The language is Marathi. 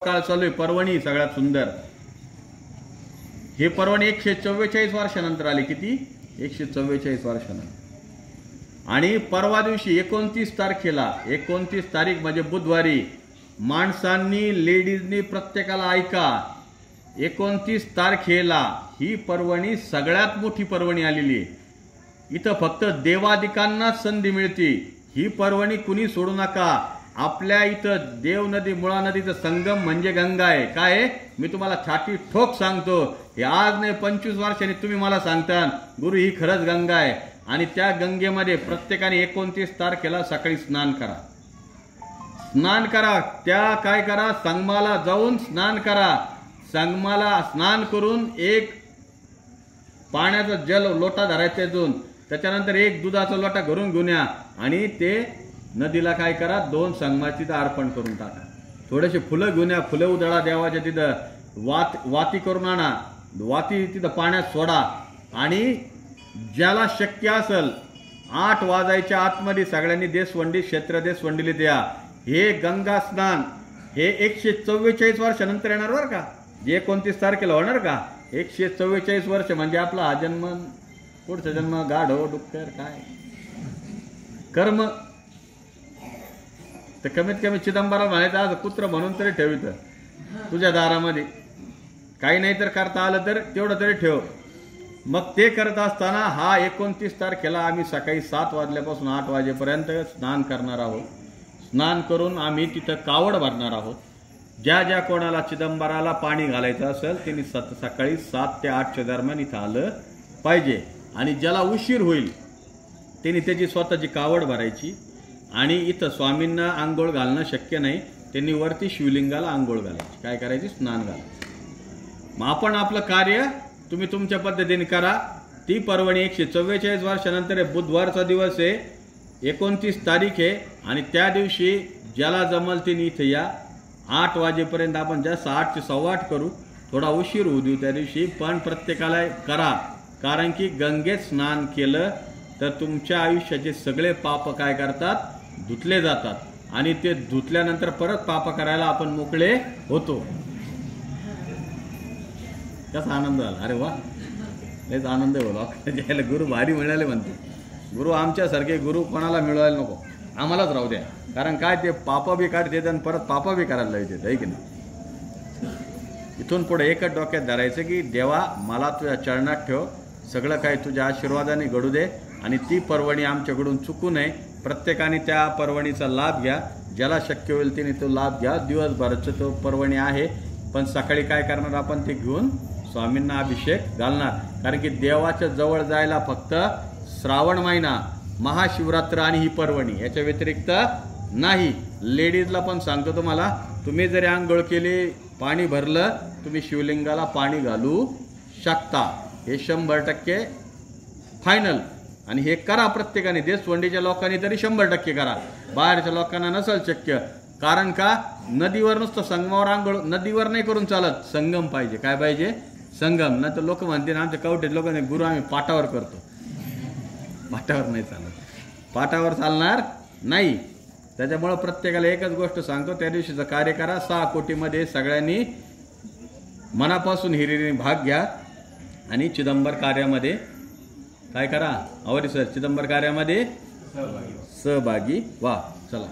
काळ चालू आहे पर्वणी सगळ्यात सुंदर। हे पर्वणी 144 वर्षानंतर आले। किती? 144 वर्षानंतर। आणि परवा दिवशी 29 तारखेला 29 तारीख म्हणजे बुधवारी माणसांनी लेडीजनी प्रत्येकाला ऐका 29 तारखेला ही पर्वणी सगळ्यात मोठी पर्वणी आलेली आहे। इथं फक्त देवादिकांनाच संधी मिळते। ही पर्वणी कुणी सोडू नका। आपल्या इथं देव नदी मुळा नदीचा संगम म्हणजे गंगा आहे। काय आहे? मी तुम्हाला छाती ठोक सांगतो, हे आज नाही 25 वर्षांनी तुम्ही मला सांगता गुरु ही खरंच गंगा आहे। आणि त्या गंगेमध्ये प्रत्येकाने 29 तारखेला सकाळी स्नान करा। स्नान करा, त्या काय करा, संगमाला जाऊन स्नान करा। संगमाला स्नान करून एक पाण्याचा जल लोटा धरायचा अजून, त्याच्यानंतर एक दुधाचा लोटा घरून घेऊन या आणि ते नदीला काय करा, 2 संगमाची अर्पण करून टाका। थोडेसे फुलं घेऊन या, फुलं उधळा देवाच्या तिथं, वाती करून आणा, वाती तिथं पाण्यात सोडा। आणि ज्याला शक्य असेल 8 वाजायच्या आतमध्ये सगळ्यांनी देशवंडी क्षेत्र देशवंडीला द्या। हे गंगा स्नान हे 144 वर्षानंतर येणार बरं का, जे 29 तारखेला होणार का। 144 वर्ष म्हणजे आपला हा जन्म, पुढचा जन्म, गाढव डुक्कर काय कर्म। तर कमीत कमी चिदंबरा म्हणायचं आज कुत्र म्हणून तरी ठेवित तुझ्या दारामध्ये, काही नाही तर करता आलं तर तेवढं तरी ठेव। मग ते करत असताना हा 29 तारखेला आम्ही सकाळी 7 वाजल्यापासून 8 वाजेपर्यंत स्नान करणार आहोत। स्नान करून आम्ही तिथं कावड भरणार आहोत। ज्या ज्या कोणाला चिदंबराला पाणी घालायचं असेल त्यांनी सकाळी 7 ते 8च्या दरम्यान इथं आलं पाहिजे। आणि ज्याला उशीर होईल त्यांनी त्याची स्वतःची कावड भरायची। आणि इथं स्वामींना आंघोळ घालणं शक्य नाही, त्यांनी वरती शिवलिंगाला आंघोळ घालायची। काय करायची? स्नान घालायचं। मग आपण आपलं कार्य तुम्ही तुमच्या पद्धतीने करा। ती पर्वणी 144 वर्षानंतर बुधवारचा दिवस आहे, 29 तारीख आहे। आणि त्या दिवशी ज्याला जमल ते इथं या। 8 वाजेपर्यंत आपण जास्त 8 ते 8:15 करू, थोडा उशीर होऊ देऊ त्या दिवशी, पण प्रत्येकाला करा। कारण की गंगेत स्नान केलं तर तुमच्या आयुष्याचे सगळे पाप काय करतात, धुतले जातात। आणि ते धुतल्यानंतर परत पाप करायला आपण मोकळे होतो। कसा आनंद झाला, अरे वा, लयच आनंद बोला। ज्याला गुरु भारी मिळाले म्हणते, गुरु आमच्यासारखे गुरु कोणाला मिळवायला नको, आम्हालाच राहू द्या। कारण काय ते पाप बी काढते आणि परत पाप बी करायला लावते, आहे की नाही। इथून पुढे एकच डोक्यात धरायचं की देवा मला तुझ्या चरणात ठेव, सगळं काही तुझ्या आशीर्वादाने घडू दे। आणि ती पर्वणी आमच्याकडून चुकू नये। प्रत्येकाने त्या पर्वणीचा लाभ घ्या, ज्याला शक्य होईल त्याने तो लाभ घ्या। दिवसभराचं तो पर्वणी आहे, पण सकाळी काय करणार आपण, ते घेऊन स्वामींना अभिषेक घालणार। कारण की देवाच्या जवळ जायला फक्त श्रावण महिना, महाशिवरात्र आणि ही पर्वणी, याच्या व्यतिरिक्त नाही। लेडीजला पण सांगतो तुम्हाला, तुम्ही जरी आंघोळ केली, पाणी भरलं, तुम्ही शिवलिंगाला पाणी घालू शकता। हे 100% फायनल। आणि हे करा प्रत्येकाने, देशवंडीच्या लोकांनी तरी 100% करा, बाहेरच्या लोकांना नसेल शक्य। कारण का, नदीवर नुसतं संगमावर आंघोळ, नदीवर नाही करून चालत, संगम पाहिजे। काय पाहिजे? संगम। नाही तर लोक म्हणतील आमच्या कवटेत लोकांनी गुरु आम्ही पाटावर करतो, पाटावर नाही चालत, पाटावर चालणार नाही। त्याच्यामुळे प्रत्येकाला एकच गोष्ट सांगतो, त्या दिवशीचं कार्य करा। 6 कोटीमध्ये सगळ्यांनी मनापासून हिरिरीने भाग घ्या आणि चिदंबर कार्यामध्ये काय करा, अवरी सर, चिदंबर कार्यामध्ये सहभागी व्हा। चला।